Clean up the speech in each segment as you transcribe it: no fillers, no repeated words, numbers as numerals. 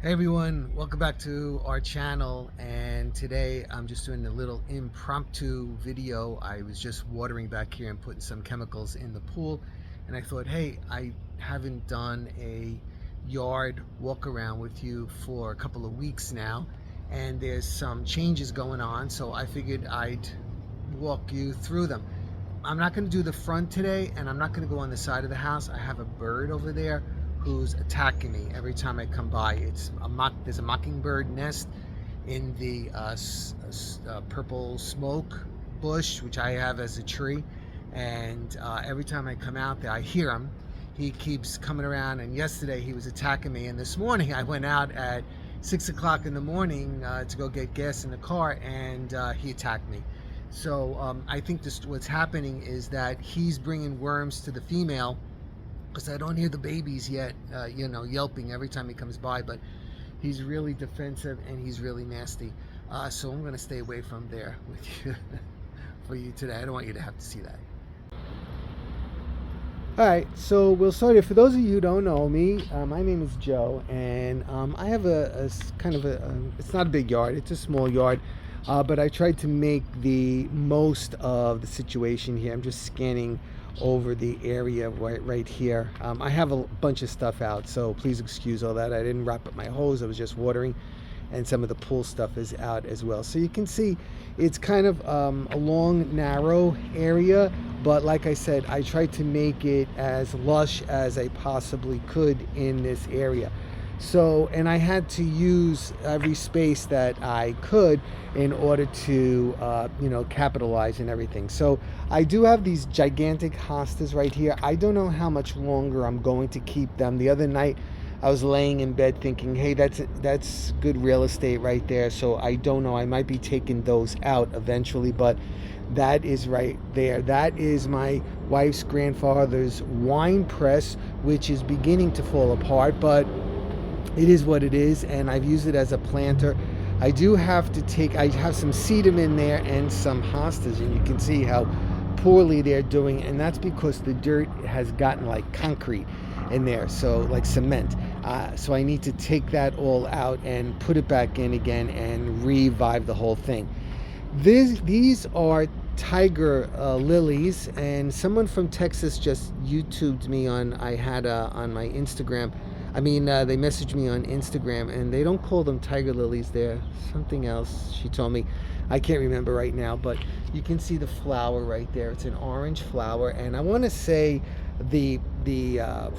Hey everyone, welcome back to our channel, and today I'm just doing a little impromptu video. I was just watering back here and putting some chemicals in the pool, and I thought, hey, I haven't done a yard walk around with you for a couple of weeks now, and there's some changes going on, so I figured I'd walk you through them. I'm not going to do the front today, and I'm not going to go on the side of the house. I have a bird over there who's attacking me every time I come by. There's a mockingbird nest in the purple smoke bush, which I have as a tree, and every time I come out there, I hear him. He keeps coming around, and yesterday he was attacking me, and this morning I went out at 6 o'clock in the morning to go get gas in the car, and he attacked me. So I think what's happening is that he's bringing worms to the female, because I don't hear the babies yet, yelping every time he comes by, but he's really defensive and he's really nasty. So I'm going to stay away from there with you for you today. I don't want you to have to see that. All right, so we'll start here. For those of you who don't know me, my name is Joe, and I have a kind of it's not a big yard, it's a small yard, but I tried to make the most of the situation here. I'm just scanning over the area right here. I have a bunch of stuff out, so please excuse all that. I didn't wrap up my hose, I was just watering, and some of the pool stuff is out as well. So you can see it's kind of a long, narrow area, but like I said, I tried to make it as lush as I possibly could in this area. So, and I had to use every space that I could in order to, capitalize and everything. So I do have these gigantic hostas right here. I don't know how much longer I'm going to keep them. The other night I was laying in bed thinking, hey, that's good real estate right there. So I don't know, I might be taking those out eventually, but that is right there. That is my wife's grandfather's wine press, which is beginning to fall apart, but it is what it is, and I've used it as a planter. I have some sedum in there and some hostas, and you can see how poorly they're doing, and that's because the dirt has gotten like concrete in there, so like cement. So I need to take that all out and put it back in again and revive the whole thing. These are tiger lilies, and someone from Texas just YouTubed me on my Instagram. They messaged me on Instagram, and they don't call them tiger lilies. They're something else, she told me. I can't remember right now, but you can see the flower right there. It's an orange flower, and I want to say the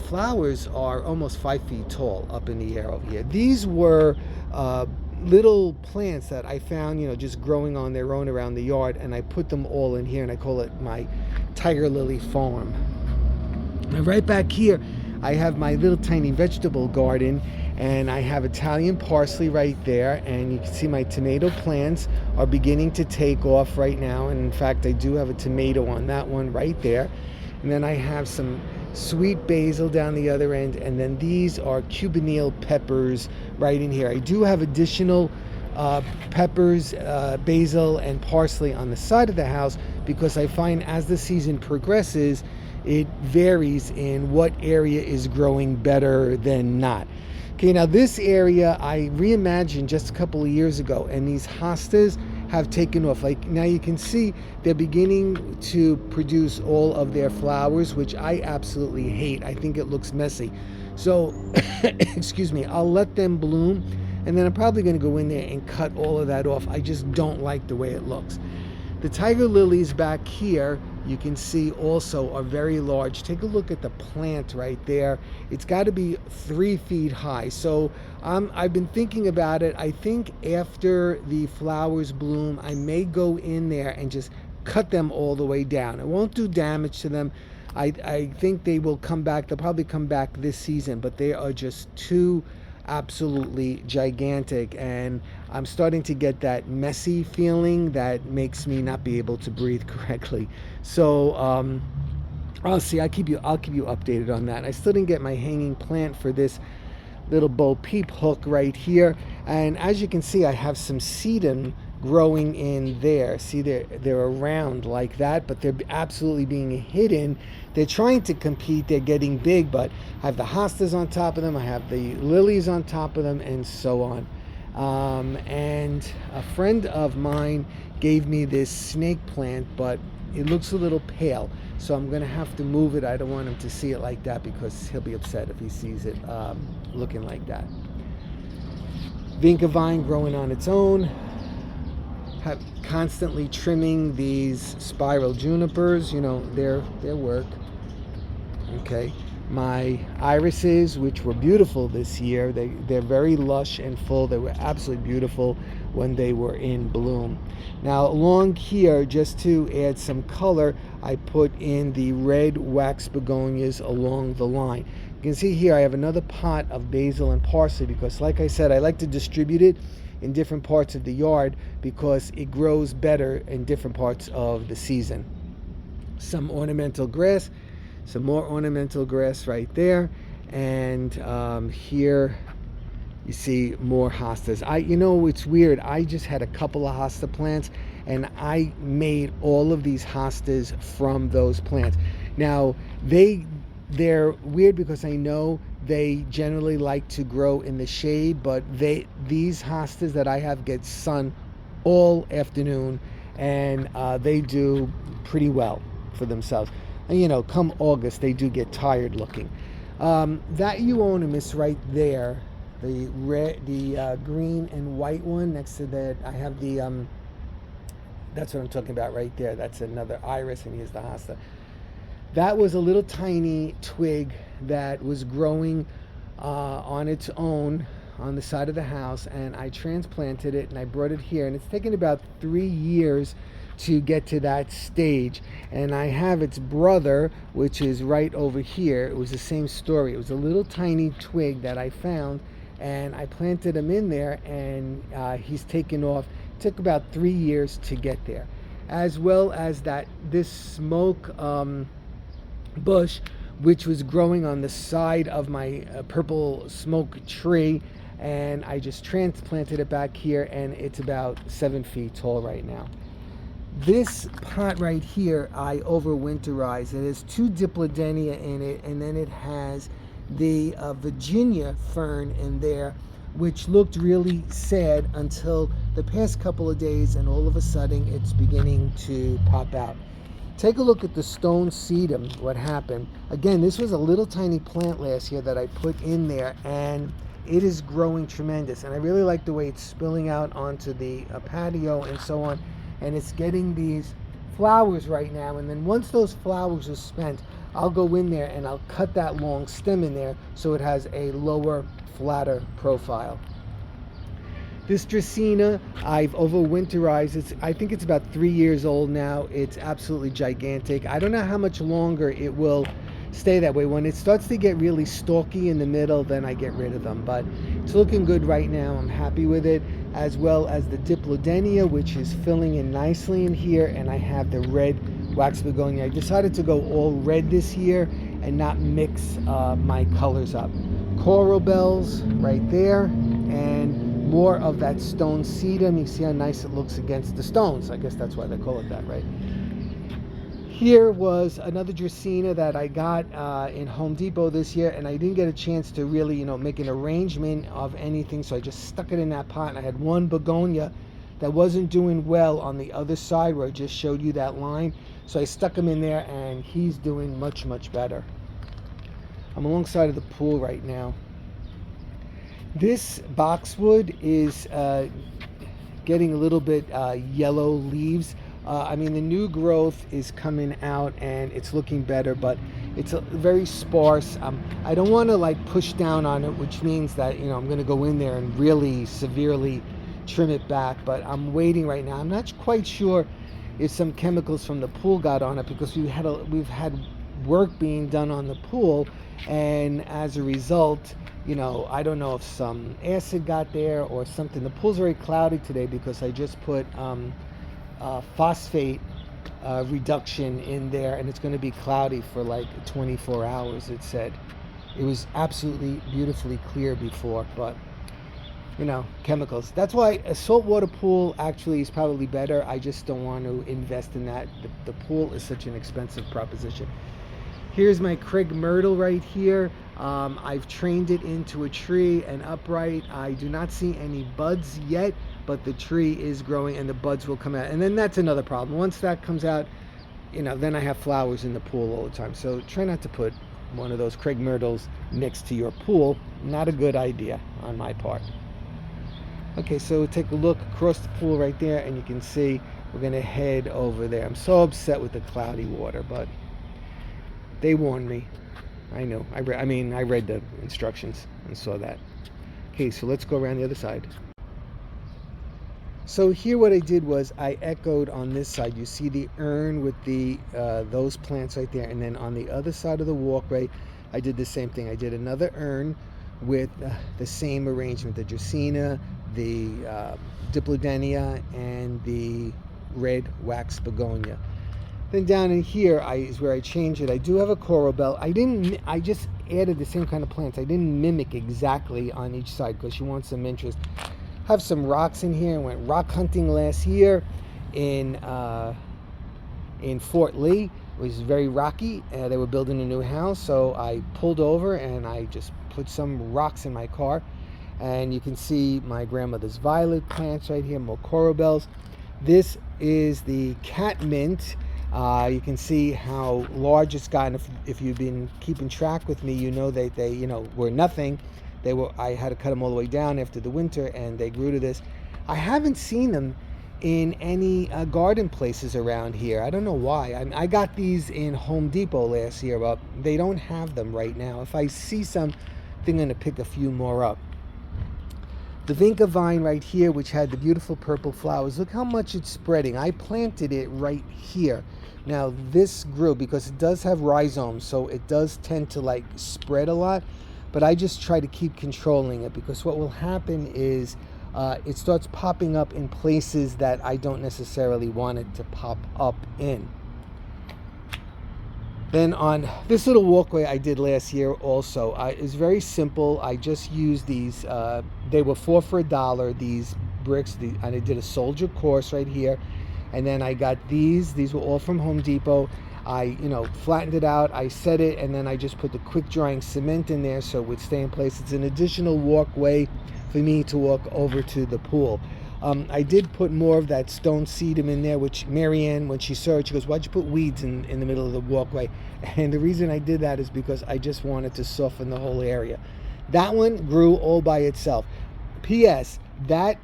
flowers are almost 5 feet tall up in the air over here. These were little plants that I found, just growing on their own around the yard, and I put them all in here, and I call it my tiger lily farm. And right back here, I have my little tiny vegetable garden, and I have Italian parsley right there, and you can see my tomato plants are beginning to take off right now, and in fact I do have a tomato on that one right there. And then I have some sweet basil down the other end, and then these are cubanile peppers right in here. I do have additional peppers, basil, and parsley on the side of the house, because I find as the season progresses, it varies in what area is growing better than not. Okay, now this area I reimagined just a couple of years ago, and these hostas have taken off. Like now you can see they're beginning to produce all of their flowers, which I absolutely hate. I think it looks messy. So, excuse me, I'll let them bloom, and then I'm probably going to go in there and cut all of that off. I just don't like the way it looks. The tiger lilies back here, you can see also are very large. Take a look at the plant right there. It's got to be 3 feet high. So I've been thinking about it. I think after the flowers bloom, I may go in there and just cut them all the way down. It won't do damage to them. I think they will come back. They'll probably come back this season, but they are just too absolutely gigantic, and I'm starting to get that messy feeling that makes me not be able to breathe correctly. So I'll see. I'll keep you updated on that. I still didn't get my hanging plant for this little Bo Peep hook right here, and as you can see, I have some sedum growing in there. See, they're around like that, but they're absolutely being hidden. They're trying to compete. They're getting big, but I have the hostas on top of them. I have the lilies on top of them, and so on. And a friend of mine gave me this snake plant, but it looks a little pale, so I'm going to have to move it. I don't want him to see it like that because he'll be upset if he sees it looking like that. Vinca vine growing on its own. Constantly trimming these spiral junipers, their work. Okay, my irises, which were beautiful this year, they're very lush and full. They were absolutely beautiful when they were in bloom. Now along here, just to add some color, I put in the red wax begonias along the line. You can see here I have another pot of basil and parsley because, like I said, I like to distribute it in different parts of the yard because it grows better in different parts of the season. Some ornamental grass, some more ornamental grass right there, and here you see more hostas. It's weird. I just had a couple of hosta plants, and I made all of these hostas from those plants. Now they're weird because I know they generally like to grow in the shade, but these hostas that I have get sun all afternoon, and they do pretty well for themselves. And, come August, they do get tired looking. That euonymus right there, the green and white one next to that, I have that's what I'm talking about right there. That's another iris, and here's the hosta. That was a little tiny twig that was growing on its own on the side of the house, and I transplanted it and I brought it here, and it's taken about 3 years to get to that stage. And I have its brother, which is right over here. It was the same story. It was a little tiny twig that I found, and I planted him in there, and he's taken off. It took about 3 years to get there, as well as this smoke bush, which was growing on the side of my purple smoke tree, and I just transplanted it back here, and it's about 7 feet tall right now. This pot right here I overwinterized. It has 2 diplodenia in it, and then it has the Virginia fern in there, which looked really sad until the past couple of days, and all of a sudden it's beginning to pop out. Take a look at the stone sedum, what happened. Again, this was a little tiny plant last year that I put in there, and it is growing tremendous. And I really like the way it's spilling out onto the patio and so on. And it's getting these flowers right now. And then once those flowers are spent, I'll go in there and I'll cut that long stem in there so it has a lower, flatter profile. This Dracaena, I've overwinterized. I think it's about 3 years old now. It's absolutely gigantic. I don't know how much longer it will stay that way. When it starts to get really stalky in the middle, then I get rid of them. But it's looking good right now. I'm happy with it, as well as the diplodenia, which is filling in nicely in here. And I have the red wax begonia. I decided to go all red this year and not mix my colors up. Coral bells right there, and more of that stone sedum. You see how nice it looks against the stones. I guess that's why they call it that, right? Here was another Dracaena that I got in Home Depot this year, and I didn't get a chance to really, make an arrangement of anything, so I just stuck it in that pot. And I had one begonia that wasn't doing well on the other side where I just showed you that line, so I stuck him in there, and he's doing much, much better. I'm alongside of the pool right now. This boxwood is getting a little bit yellow leaves. The new growth is coming out and it's looking better, but it's very sparse. I don't want to push down on it, which means that I'm going to go in there and really severely trim it back. But I'm waiting right now. I'm not quite sure if some chemicals from the pool got on it, because we've had work being done on the pool, and as a result, I don't know if some acid got there or something. The pool's very cloudy today because I just put phosphate reduction in there, and it's going to be cloudy for 24 hours, it said. It was absolutely beautifully clear before, but chemicals. That's why a saltwater pool actually is probably better. I just don't want to invest in that. The pool is such an expensive proposition. Here's my Craig myrtle right here. I've trained it into a tree and upright. I do not see any buds yet, but the tree is growing and the buds will come out. And then that's another problem. Once that comes out, then I have flowers in the pool all the time. So try not to put one of those Craig myrtles next to your pool. Not a good idea on my part. Okay, so take a look across the pool right there, and you can see we're gonna head over there. I'm so upset with the cloudy water, but they warned me. I know. I read the instructions and saw that. Okay, so let's go around the other side. So here what I did was I echoed on this side. You see the urn with the those plants right there, and then on the other side of the walkway, I did the same thing. I did another urn with the same arrangement: the Dracaena, the Diplodenia, and the red wax begonia. Then down in here is where I changed it. I do have a coral bell. I just added the same kind of plants. I didn't mimic exactly on each side because you want some interest. Have some rocks in here. I went rock hunting last year in Fort Lee. It was very rocky. They were building a new house, so I pulled over and I just put some rocks in my car. And you can see my grandmother's violet plants right here, more coral bells. This is the catmint. You can see how large it's gotten. If you've been keeping track with me, you know that they were nothing. I had to cut them all the way down after the winter, and they grew to this. I haven't seen them in any garden places around here. I don't know why. I got these in Home Depot last year, but they don't have them right now. If I see some, I think I'm going to pick a few more up. The vinca vine right here, which had the beautiful purple flowers, look how much it's spreading. I planted it right here. Now this grew because it does have rhizomes, so it does tend to spread a lot, but I just try to keep controlling it, because what will happen is it starts popping up in places that I don't necessarily want it to pop up in. Then on this little walkway I did last year also, it's very simple. I just used these, they were $4 for $1, these bricks, and I did a soldier course right here. And then I got these were all from Home Depot. I flattened it out, I set it, and then I just put the quick drying cement in there so it would stay in place. It's an additional walkway for me to walk over to the pool. I did put more of that stone sedum in there, which Marianne, when she saw it, she goes, "Why'd you put weeds in the middle of the walkway?" And the reason I did that is because I just wanted to soften the whole area. That one grew all by itself. P.S. That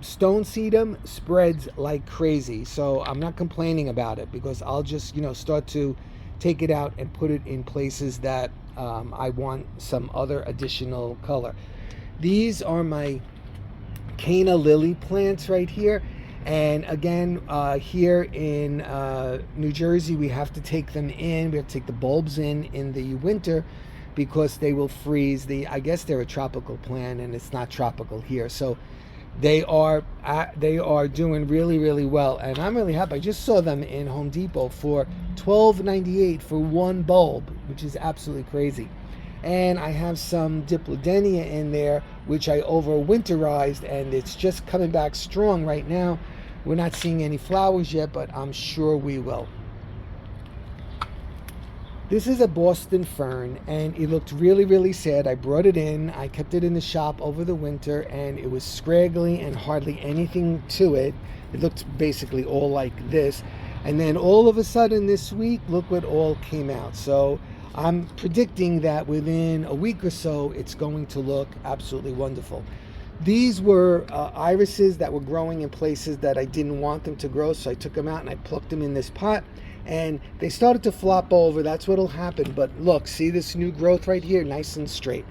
stone sedum spreads like crazy, so I'm not complaining about it, because I'll just start to take it out and put it in places that I want some other additional color. These are my Cana lily plants right here, and again here in New Jersey, we have to take them in. We have to take the bulbs in the winter because they will freeze. I guess they're a tropical plant, and it's not tropical here, so they are doing really, really well, and I'm really happy. I just saw them in Home Depot for $12.98 for one bulb, which is absolutely crazy. And I have some Diplodenia in there, which I overwinterized, and it's just coming back strong right now. We're not seeing any flowers yet, but I'm sure we will. This is a Boston fern, and it looked really, really sad. I brought it in. I kept it in the shop over the winter, and it was scraggly and hardly anything to it. It looked basically all like this. And then all of a sudden this week, look what all came out. So I'm predicting that within a week or so, it's going to look absolutely wonderful. These were irises that were growing in places that I didn't want them to grow, so I took them out and I plucked them in this pot, and they started to flop over. That's what'll happen. But look, see this new growth right here, nice and straight.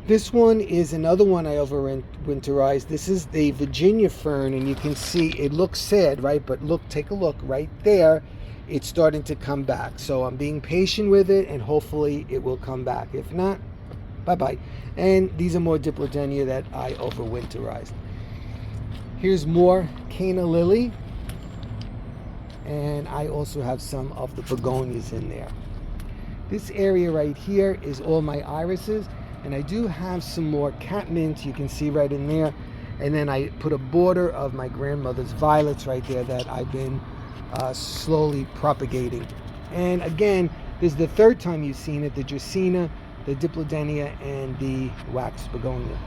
This one is another one I overwinterized. This is the Virginia fern, and you can see it looks sad, right? But look, take a look right there. It's starting to come back. So I'm being patient with it, and hopefully it will come back. If not, bye-bye. And these are more Diplodenia that I overwinterized. Here's more Cana lily. And I also have some of the begonias in there. This area right here is all my irises. And I do have some more catmint, you can see right in there. And then I put a border of my grandmother's violets right there that I've been slowly propagating. And again, this is the third time you've seen it, the Dracaena, the Diplodenia, and the wax begonia.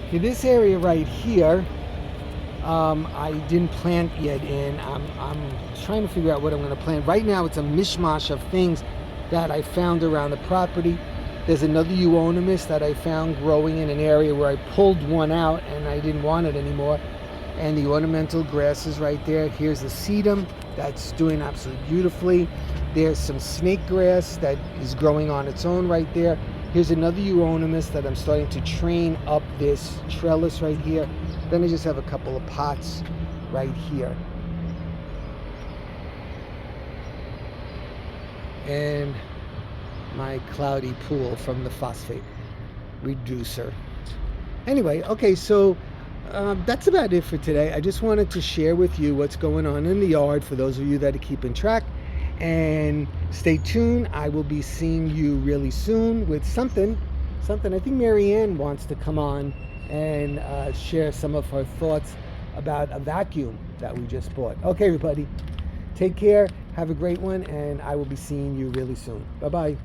Okay, this area right here, I didn't plant yet in. I'm trying to figure out what I'm going to plant. Right now it's a mishmash of things that I found around the property. There's another euonymus that I found growing in an area where I pulled one out and I didn't want it anymore. And the ornamental grasses right there. Here's the sedum that's doing absolutely beautifully. There's some snake grass that is growing on its own right there. Here's another euonymus that I'm starting to train up this trellis right here. Then I just have a couple of pots right here. And my cloudy pool from the phosphate reducer. Anyway, okay, so that's about it for today. I just wanted to share with you what's going on in the yard for those of you that are keeping track. And stay tuned. I will be seeing you really soon with something. I think Marianne wants to come on and share some of her thoughts about a vacuum that we just bought. Okay, everybody, take care. Have a great one, and I will be seeing you really soon. Bye-bye.